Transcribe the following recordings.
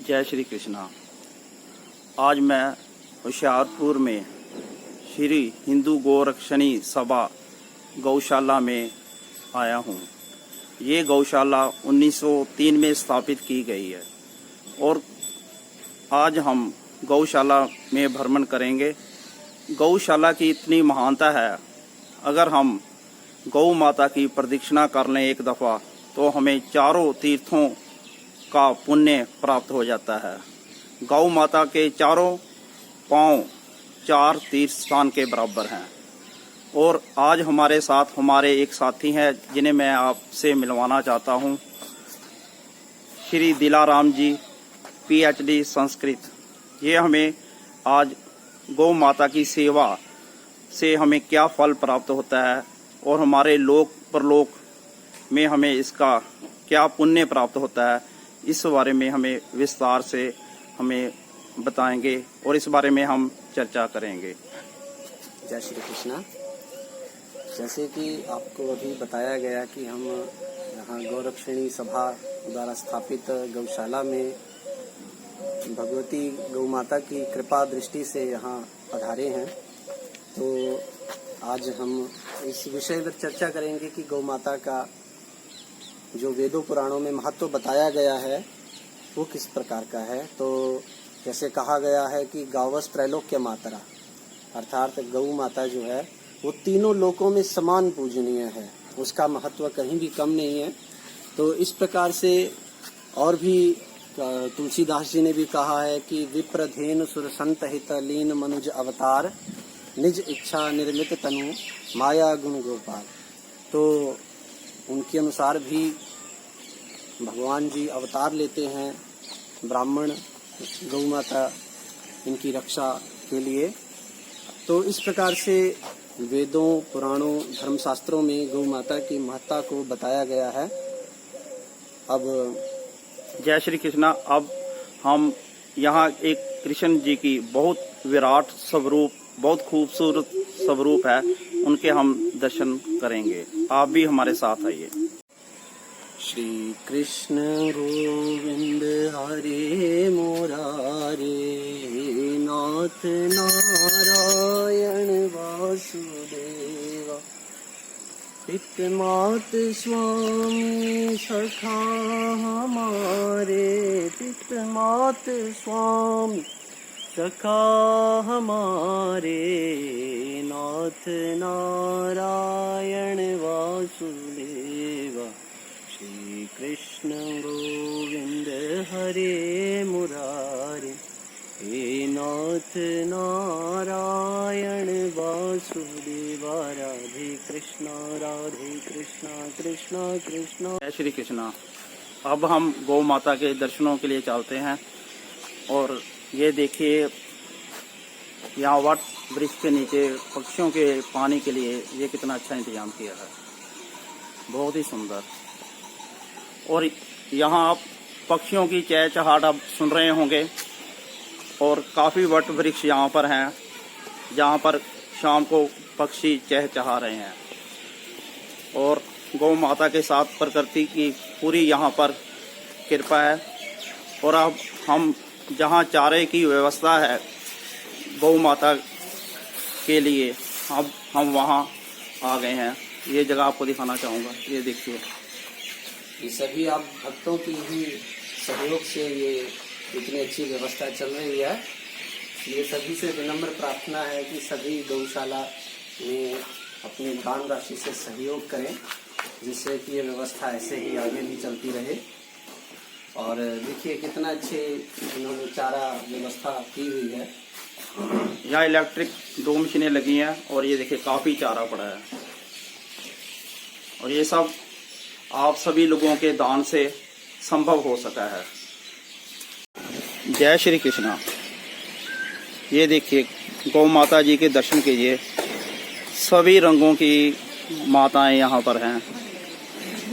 जय श्री कृष्णा। आज मैं होशियारपुर में श्री हिंदू गोरक्षणी सभा गौशाला में आया हूँ। ये गौशाला 1903 में स्थापित की गई है और आज हम गौशाला में भ्रमण करेंगे। गौशाला की इतनी महानता है, अगर हम गौ माता की प्रदक्षिणा कर लें एक दफ़ा तो हमें चारों तीर्थों का पुण्य प्राप्त हो जाता है। गौ माता के चारों पांव 4 तीर्थ स्थान के बराबर हैं। और आज हमारे साथ हमारे एक साथी हैं जिन्हें मैं आपसे मिलवाना चाहता हूं। श्री दिलाराम जी, PhD संस्कृत। ये हमें आज गौ माता की सेवा से हमें क्या फल प्राप्त होता है और हमारे लोक परलोक में हमें इसका क्या पुण्य प्राप्त होता है, इस बारे में हमें विस्तार से हमें बताएंगे और इस बारे में हम चर्चा करेंगे। जय श्री कृष्णा। जैसे कि आपको अभी बताया गया कि हम यहाँ गौरक्षणी सभा द्वारा स्थापित गौशाला में भगवती गौ माता की कृपा दृष्टि से यहाँ पधारे हैं, तो आज हम इस विषय पर चर्चा करेंगे कि गौ माता का जो वेदों पुराणों में महत्व बताया गया है वो किस प्रकार का है। तो जैसे कहा गया है कि गावस त्रैलोक्य मातरा, अर्थात गौ माता जो है वो तीनों लोकों में समान पूजनीय है, उसका महत्व कहीं भी कम नहीं है। तो इस प्रकार से और भी तुलसीदास जी ने भी कहा है कि विप्रधेनु सुर संत हित लीन मनुज अवतार, निज इच्छा निर्मित तनु माया गुण गोपाल। तो उनके अनुसार भी भगवान जी अवतार लेते हैं ब्राह्मण गौ माता इनकी रक्षा के लिए। तो इस प्रकार से वेदों पुराणों धर्मशास्त्रों में गौ माता की महत्ता को बताया गया है। अब जय श्री कृष्णा। अब हम यहाँ एक कृष्ण जी की बहुत विराट स्वरूप, बहुत खूबसूरत स्वरूप है, उनके हम दर्शन करेंगे। आप भी हमारे साथ आइए। श्री कृष्ण गोविंद हरे मुरारे, नाथ नारायण वासुदेवा, पितमात स्वामी सखा हमारे, पितमात स्वामी सखा हमारे, नाथ नारायण वासुदेवा, श्री कृष्ण गोविंद हरे मुरारे, हे नाथ नारायण वासुदेवा, राधे कृष्णा कृष्णा कृष्णा। जय श्री कृष्णा। अब हम गौ माता के दर्शनों के लिए चलते हैं और ये देखिए यहाँ वट वृक्ष के नीचे पक्षियों के पानी के लिए ये कितना अच्छा इंतजाम किया है, बहुत ही सुंदर। और यहाँ आप पक्षियों की चहचहाट आप सुन रहे होंगे और काफ़ी वट वृक्ष यहाँ पर हैं जहाँ पर शाम को पक्षी चहचहा रहे हैं। और गौ माता के साथ प्रकृति की पूरी यहाँ पर कृपा है। और अब हम जहाँ चारे की व्यवस्था है गौ माता के लिए, अब हम वहाँ आ गए हैं। ये जगह आपको दिखाना चाहूँगा, ये देखिए। ये सभी आप भक्तों की ही सहयोग से ये इतनी अच्छी व्यवस्था चल रही है। ये सभी से विनम्र प्रार्थना है कि सभी गौशाला में अपनी दान राशि से सहयोग करें, जिससे कि ये व्यवस्था ऐसे ही आगे भी चलती रहे। और देखिए कितना अच्छे इन्होंने चारा व्यवस्था की हुई है। यहाँ इलेक्ट्रिक 2 मशीनें लगी हैं और ये देखिए काफ़ी चारा पड़ा है। और ये सब आप सभी लोगों के दान से संभव हो सका है। जय श्री कृष्णा। ये देखिए गौ माता जी के दर्शन कीजिए। सभी रंगों की माताएं यहाँ पर हैं,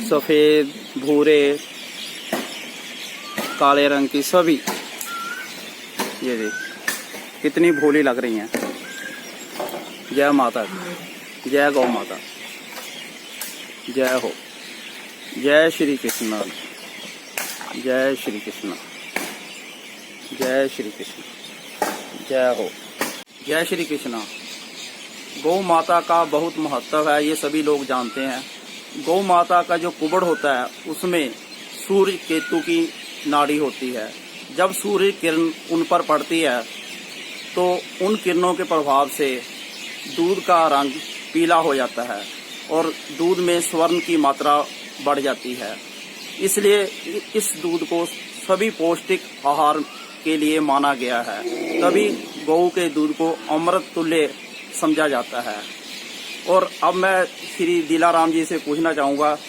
सफ़ेद, भूरे, काले रंग की सभी। ये देख कितनी भोली लग रही हैं। जय माता दी, जय गौ माता, जय हो। जय श्री कृष्ण, जय श्री कृष्ण। जय श्री कृष्ण। जय हो। जय श्री कृष्णा। गौ माता का बहुत महत्व है, ये सभी लोग जानते हैं। गौ माता का जो कुबड़ होता है उसमें सूर्य केतु की नाड़ी होती है। जब सूर्य किरण उन पर पड़ती है तो उन किरणों के प्रभाव से दूध का रंग पीला हो जाता है और दूध में स्वर्ण की मात्रा बढ़ जाती है। इसलिए इस दूध को सभी पौष्टिक आहार के लिए माना गया है। तभी गौ के दूध को अमृत तुल्य समझा जाता है। और अब मैं श्री दिलाराम जी से पूछना चाहूँगा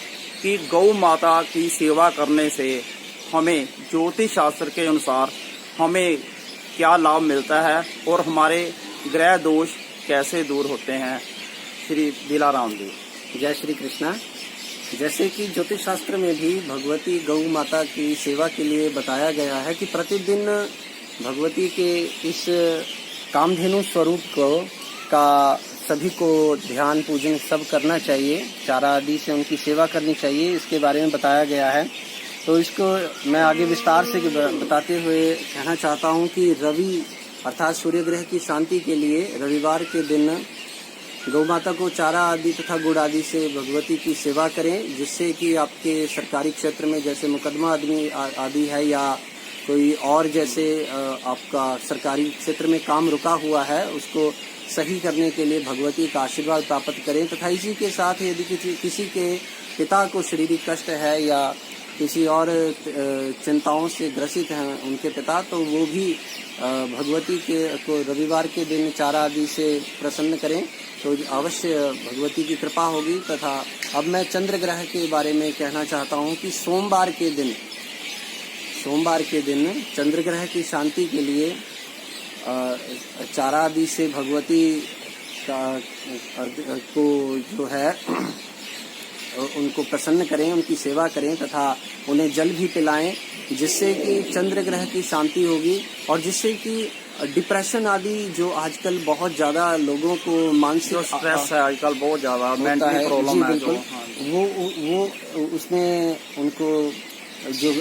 कि गौ माता की सेवा करने से हमें ज्योतिष शास्त्र के अनुसार हमें क्या लाभ मिलता है और हमारे ग्रह दोष कैसे दूर होते हैं। श्री दिलाराम जी। जय श्री कृष्णा। जैसे कि ज्योतिष शास्त्र में भी भगवती गौ माता की सेवा के लिए बताया गया है कि प्रतिदिन भगवती के इस कामधेनु स्वरूप का सभी को ध्यान पूजन सब करना चाहिए, चारा आदि से उनकी सेवा करनी चाहिए, इसके बारे में बताया गया है। तो इसको मैं आगे विस्तार से बताते हुए कहना चाहता हूँ कि रवि अर्थात सूर्य ग्रह की शांति के लिए रविवार के दिन गौ माता को चारा आदि तथा गुड़ आदि से भगवती की सेवा करें, जिससे कि आपके सरकारी क्षेत्र में जैसे मुकदमा आदि है या कोई और जैसे आपका सरकारी क्षेत्र में काम रुका हुआ है उसको सही करने के लिए भगवती का आशीर्वाद प्राप्त करें। तथा इसी के साथ यदि किसी के पिता को शारीरिक कष्ट है या किसी और चिंताओं से ग्रसित हैं उनके पिता, तो वो भी भगवती को रविवार के दिन चारा आदि से प्रसन्न करें तो अवश्य भगवती की कृपा होगी। तथा अब मैं चंद्र ग्रह के बारे में कहना चाहता हूँ कि सोमवार के दिन चंद्र ग्रह की शांति के लिए चारा आदि से भगवती को जो है उनको प्रसन्न करें, उनकी सेवा करें तथा उन्हें जल भी पिलाएं, जिससे कि चंद्र ग्रह की शांति होगी और जिससे कि डिप्रेशन आदि जो आजकल बहुत ज्यादा लोगों को मानसिक स्ट्रेस है आजकल बहुत ज्यादा, मेंटल प्रॉब्लम है जो वो उसमें उनको जो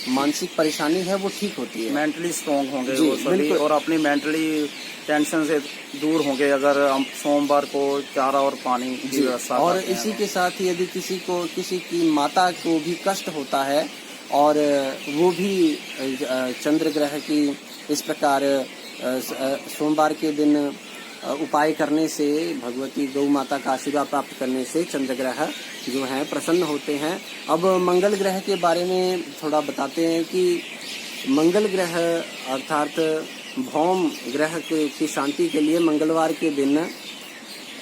मानसिक परेशानी है वो ठीक होती है। मेंटली स्ट्रॉन्ग होंगे वो सभी और अपनी मेंटली टेंशन से दूर होंगे अगर हम सोमवार को चारा और पानी की व्यवस्था। और इसी के साथ यदि किसी की माता को भी कष्ट होता है और वो भी चंद्र ग्रह की इस प्रकार सोमवार के दिन उपाय करने से भगवती गौ माता का आशीर्वाद प्राप्त करने से चंद्र ग्रह जो हैं प्रसन्न होते हैं। अब मंगल ग्रह के बारे में थोड़ा बताते हैं कि मंगल ग्रह अर्थात भौम ग्रह की शांति के लिए मंगलवार के दिन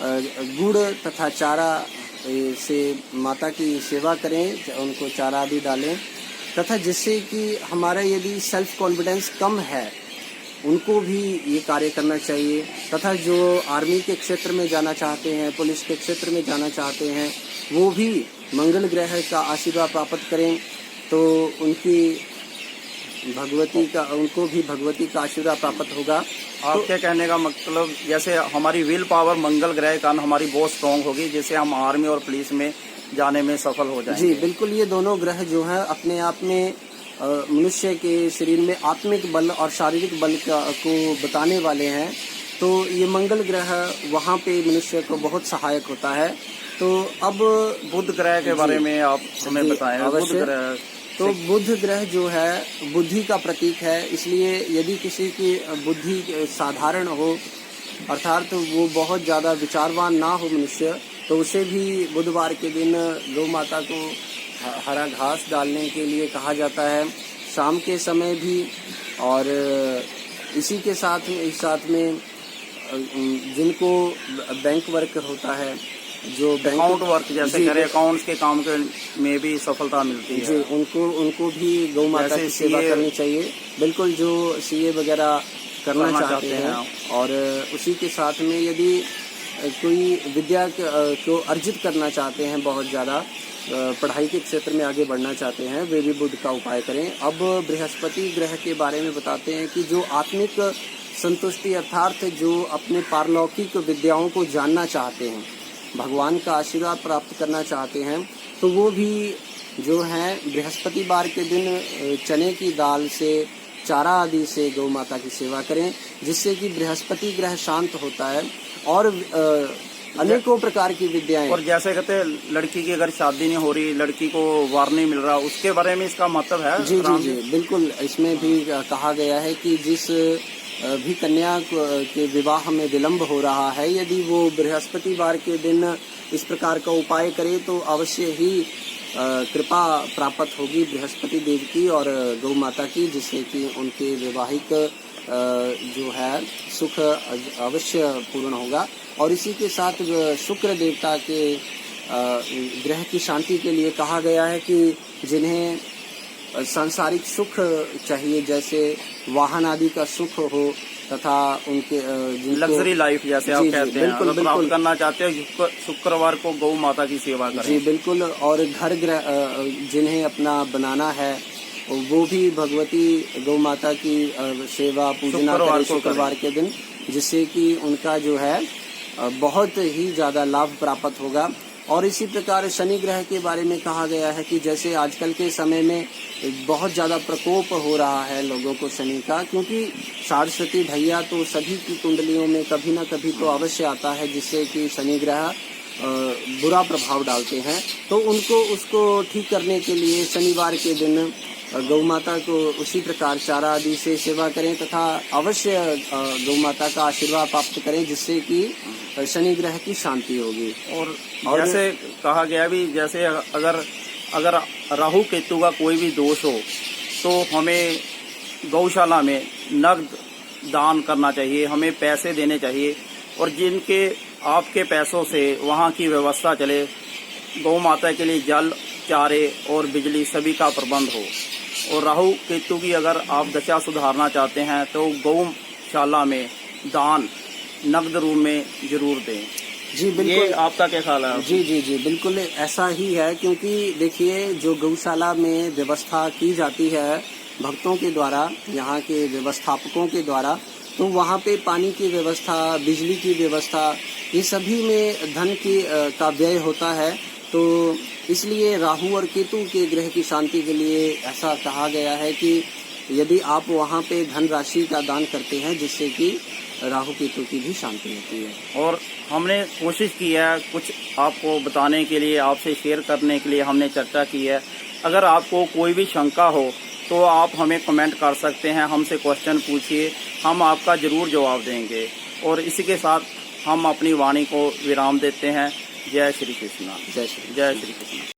गुड़ तथा चारा से माता की सेवा करें, उनको चारा आदि डालें तथा जिससे कि हमारा यदि सेल्फ कॉन्फिडेंस कम है उनको भी ये कार्य करना चाहिए। तथा जो आर्मी के क्षेत्र में जाना चाहते हैं, पुलिस के क्षेत्र में जाना चाहते हैं, वो भी मंगल ग्रह का आशीर्वाद प्राप्त करें तो उनको भी भगवती का आशीर्वाद प्राप्त होगा। आपके कहने का मतलब जैसे हमारी विल पावर मंगल ग्रह के कारण हमारी बहुत स्ट्रॉन्ग होगी, जिससे हम आर्मी और पुलिस में जाने में सफल हो जाएंगे। जी बिल्कुल, ये दोनों ग्रह जो है अपने आप में मनुष्य के शरीर में आत्मिक बल और शारीरिक बल को बताने वाले हैं। तो ये मंगल ग्रह वहाँ पे मनुष्य को बहुत सहायक होता है। तो अब बुध ग्रह के बारे में आप हमें बताएं। बुध ग्रह तो बुध ग्रह जो है बुद्धि का प्रतीक है, इसलिए यदि किसी की बुद्धि साधारण हो अर्थात वो बहुत ज़्यादा विचारवान ना हो मनुष्य, तो उसे भी बुधवार के दिन गौ माता को हरा घास डालने के लिए कहा जाता है शाम के समय भी। और इसी के साथ में जिनको बैंक वर्क होता है, जो बैंक अकाउंट वर्क जैसे करे अकाउंट्स के काम के में भी सफलता मिलती है, जी उनको भी गौ माता की सेवा करनी चाहिए। बिल्कुल, जो सीए वगैरह करना चाहते हैं और उसी के साथ में यदि कोई विद्या को अर्जित करना चाहते हैं, बहुत ज़्यादा पढ़ाई के क्षेत्र में आगे बढ़ना चाहते हैं, वे भी बुध का उपाय करें। अब बृहस्पति ग्रह के बारे में बताते हैं कि जो आत्मिक संतुष्टि अर्थात जो अपने पारलौकिक विद्याओं को जानना चाहते हैं, भगवान का आशीर्वाद प्राप्त करना चाहते हैं, तो वो भी जो है बृहस्पतिवार के दिन चने की दाल से चारा आदि से गौ माता की सेवा करें, जिससे कि बृहस्पति ग्रह शांत होता है और अनेकों प्रकार की विद्याएं। और जैसे कहते हैं लड़की की अगर शादी नहीं हो रही, लड़की को वार नहीं मिल रहा, उसके बारे में इसका महत्व है। जी जी जी बिल्कुल, इसमें भी कहा गया है कि जिस भी कन्या के विवाह में विलंब हो रहा है, यदि वो बृहस्पतिवार के दिन इस प्रकार का उपाय करे तो अवश्य ही कृपा प्राप्त होगी बृहस्पति देव की और गौ माता की, जिससे कि उनके वैवाहिक जो है सुख अवश्य पूर्ण होगा। और इसी के साथ शुक्र देवता के ग्रह की शांति के लिए कहा गया है कि जिन्हें सांसारिक सुख चाहिए, जैसे वाहन आदि का सुख हो तथा उनके लग्जरी लाइफ जैसे आप कहते हैं, अगर प्राप्त करना चाहते हो शुक्रवार को गौ माता की सेवा करें। जी बिल्कुल, और घर गृह जिन्हें अपना बनाना है वो भी भगवती गौ माता की सेवा पूजना करें शुक्रवार के दिन, जिससे कि उनका जो है बहुत ही ज्यादा लाभ प्राप्त होगा। और इसी प्रकार शनि ग्रह के बारे में कहा गया है कि जैसे आजकल के समय में बहुत ज्यादा प्रकोप हो रहा है लोगों को शनि का, क्योंकि सरस्वती ढैया तो सभी की कुंडलियों में कभी न कभी तो अवश्य आता है, जिससे कि शनि ग्रह बुरा प्रभाव डालते हैं। तो उनको उसको ठीक करने के लिए शनिवार के दिन गौ माता को उसी प्रकार चारा आदि से सेवा करें तथा अवश्य गौ माता का आशीर्वाद प्राप्त करें, जिससे कि शनि ग्रह की शांति होगी। और जैसे कहा गया भी, जैसे अगर राहु केतु का कोई भी दोष हो तो हमें गौशाला में नगद दान करना चाहिए, हमें पैसे देने चाहिए, और जिनके आपके पैसों से वहाँ की व्यवस्था चले, गौ माता के लिए जल, चारे और बिजली सभी का प्रबंध हो। और राहु केतु की अगर आप दशा सुधारना चाहते हैं तो गौशाला में दान नगद रूप में जरूर दें। जी बिल्कुल, ये आपका क्या ख्याल है? जी जी जी बिल्कुल ऐसा ही है, क्योंकि देखिए जो गौशाला में व्यवस्था की जाती है भक्तों के द्वारा, यहाँ के व्यवस्थापकों के द्वारा, तो वहाँ पे पानी की व्यवस्था, बिजली की व्यवस्था, ये सभी में धन की का व्यय होता है। तो इसलिए राहु और केतु के ग्रह की शांति के लिए ऐसा कहा गया है कि यदि आप वहाँ पे धन राशि का दान करते हैं, जिससे कि राहु केतु की भी शांति होती है। और हमने कोशिश की है कुछ आपको बताने के लिए, आपसे शेयर करने के लिए हमने चर्चा की है। अगर आपको कोई भी शंका हो तो आप हमें कमेंट कर सकते हैं, हमसे क्वेश्चन पूछिए, हम आपका जरूर जवाब देंगे। और इसी के साथ हम अपनी वाणी को विराम देते हैं। जय श्री कृष्णा। जय श्री जय श्री कृष्ण।